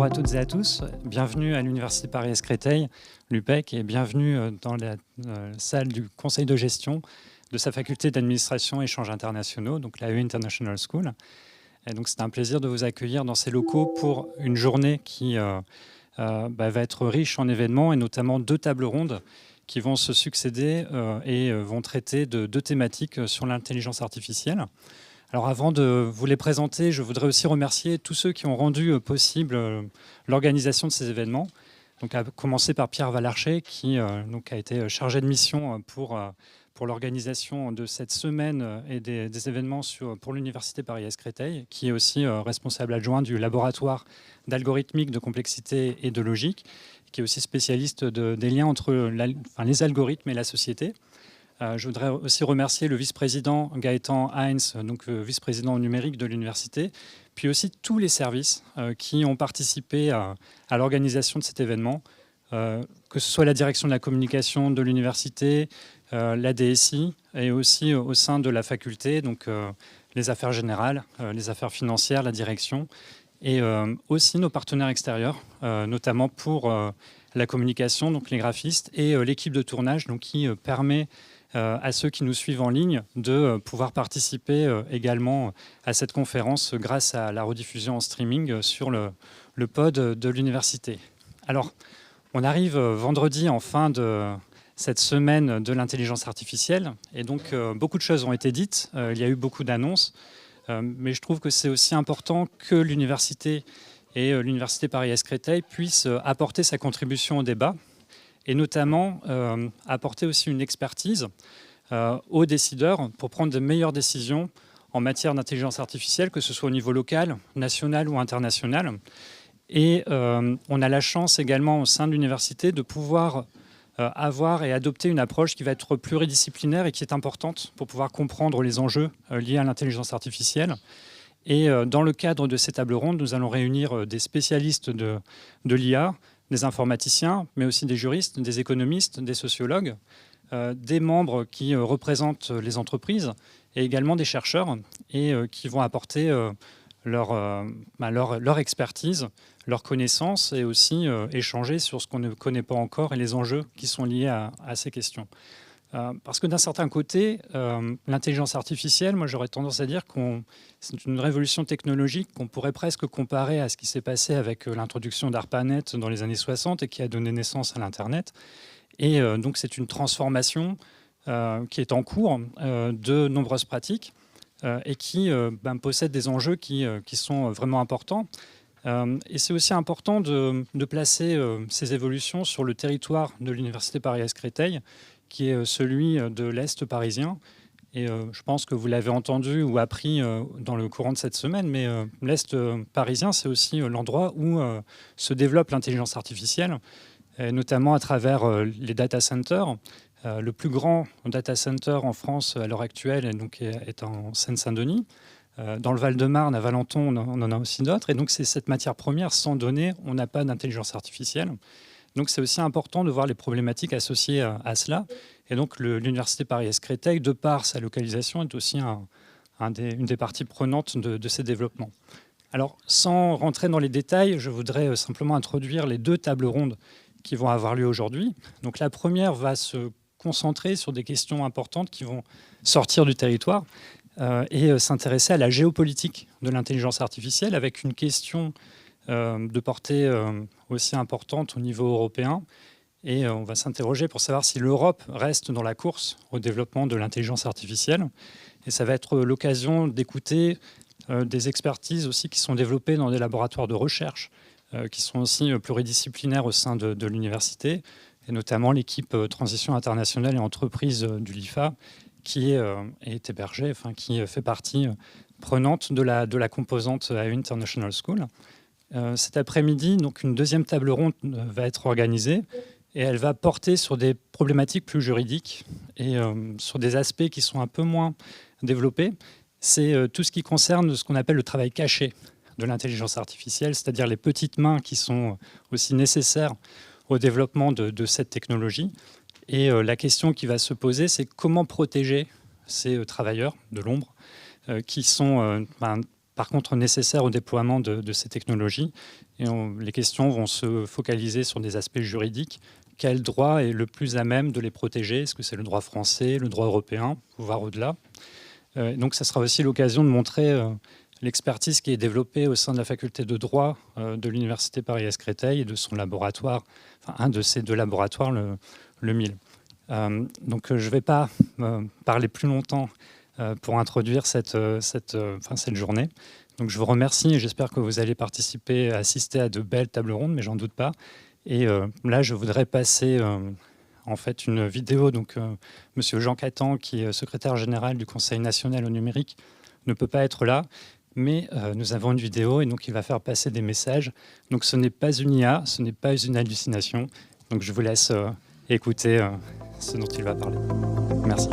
à toutes et à tous, bienvenue à l'Université Paris-Créteil, l'UPEC, et bienvenue dans la salle du conseil de gestion de sa faculté d'administration et échanges internationaux, donc la UE International School. Et donc c'est un plaisir de vous accueillir dans ces locaux pour une journée qui va être riche en événements et notamment 2 tables rondes qui vont se succéder et vont traiter de 2 thématiques sur l'intelligence artificielle. Alors avant de vous les présenter, je voudrais aussi remercier tous ceux qui ont rendu possible l'organisation de ces événements. Donc à commencer par Pierre Valarcher qui donc a été chargé de mission pour l'organisation de cette semaine et des événements pour l'Université Paris-Créteil, qui est aussi responsable adjoint du laboratoire d'algorithmique, de complexité et de logique, qui est aussi spécialiste des liens entre les algorithmes et la société. Je voudrais aussi remercier le vice-président Gaëtan Heinz, donc vice-président numérique de l'université, puis aussi tous les services qui ont participé à l'organisation de cet événement, que ce soit la direction de la communication de l'université, la DSI, et aussi au sein de la faculté, donc les affaires générales, les affaires financières, la direction, et aussi nos partenaires extérieurs, notamment pour la communication, donc les graphistes, et l'équipe de tournage, donc qui permet à ceux qui nous suivent en ligne de pouvoir participer également à cette conférence grâce à la rediffusion en streaming sur le pod de l'université. Alors, on arrive vendredi en fin de cette semaine de l'intelligence artificielle et donc beaucoup de choses ont été dites, il y a eu beaucoup d'annonces, mais je trouve que c'est aussi important que l'université et l'Université Paris-Créteil puissent apporter sa contribution au débat, et notamment apporter aussi une expertise aux décideurs pour prendre de meilleures décisions en matière d'intelligence artificielle, que ce soit au niveau local, national ou international. Et on a la chance également au sein de l'université de pouvoir avoir et adopter une approche qui va être pluridisciplinaire et qui est importante pour pouvoir comprendre les enjeux liés à l'intelligence artificielle. Et dans le cadre de ces tables rondes, nous allons réunir des spécialistes de l'IA, des informaticiens, mais aussi des juristes, des économistes, des sociologues, des membres qui représentent les entreprises et également des chercheurs et qui vont apporter leur expertise, leurs connaissances et aussi échanger sur ce qu'on ne connaît pas encore et les enjeux qui sont liés à ces questions. Parce que d'un certain côté, l'intelligence artificielle, moi j'aurais tendance à dire que c'est une révolution technologique qu'on pourrait presque comparer à ce qui s'est passé avec l'introduction d'ARPANET dans les années 60 et qui a donné naissance à l'Internet. Et donc c'est une transformation qui est en cours de nombreuses pratiques et qui possède des enjeux qui sont vraiment importants. Et c'est aussi important de placer ces évolutions sur le territoire de l'Université Paris-Créteil, qui est celui de l'Est parisien. Et je pense que vous l'avez entendu ou appris dans le courant de cette semaine, mais l'Est parisien, c'est aussi l'endroit où se développe l'intelligence artificielle, et notamment à travers les data centers. Le plus grand data center en France à l'heure actuelle est en Seine-Saint-Denis. Dans le Val-de-Marne, à Valenton, on en a aussi d'autres. Et donc, c'est cette matière première. Sans données, on n'a pas d'intelligence artificielle. Donc, c'est aussi important de voir les problématiques associées à cela. Et donc, l'Université Paris-Créteil, de par sa localisation, est aussi une des parties prenantes de ces développements. Alors, sans rentrer dans les détails, je voudrais simplement introduire les 2 tables rondes qui vont avoir lieu aujourd'hui. Donc, la première va se concentrer sur des questions importantes qui vont sortir du territoire et s'intéresser à la géopolitique de l'intelligence artificielle avec une question de portée aussi importante au niveau européen. Et on va s'interroger pour savoir si l'Europe reste dans la course au développement de l'intelligence artificielle. Et ça va être l'occasion d'écouter des expertises aussi qui sont développées dans des laboratoires de recherche, qui sont aussi pluridisciplinaires au sein de l'université, et notamment l'équipe Transition internationale et entreprise du LIFA, qui est hébergée, qui fait partie prenante de la composante à International School. Cet après-midi, donc une deuxième table ronde va être organisée et elle va porter sur des problématiques plus juridiques et sur des aspects qui sont un peu moins développés. C'est tout ce qui concerne ce qu'on appelle le travail caché de l'intelligence artificielle, c'est-à-dire les petites mains qui sont aussi nécessaires au développement de cette technologie. Et la question qui va se poser, c'est comment protéger ces travailleurs de l'ombre qui sont par contre nécessaires au déploiement de ces technologies. Et les questions vont se focaliser sur des aspects juridiques. Quel droit est le plus à même de les protéger? Est-ce que c'est le droit français, le droit européen, voire au-delà? Donc ça sera aussi l'occasion de montrer l'expertise qui est développée au sein de la faculté de droit de l'Université Paris-Est-Créteil et de son laboratoire, enfin un de ces deux laboratoires, le MIL. Donc je ne vais pas parler plus longtemps pour introduire cette journée. Donc je vous remercie et j'espère que vous allez participer, assister à de belles tables rondes, mais j'en doute pas. Et là, je voudrais passer en fait une vidéo. Donc Monsieur Jean Catan, qui est secrétaire général du Conseil national au numérique, ne peut pas être là. Mais nous avons une vidéo et donc il va faire passer des messages. Donc ce n'est pas une IA, ce n'est pas une hallucination. Donc je vous laisse écouter ce dont il va parler. Merci.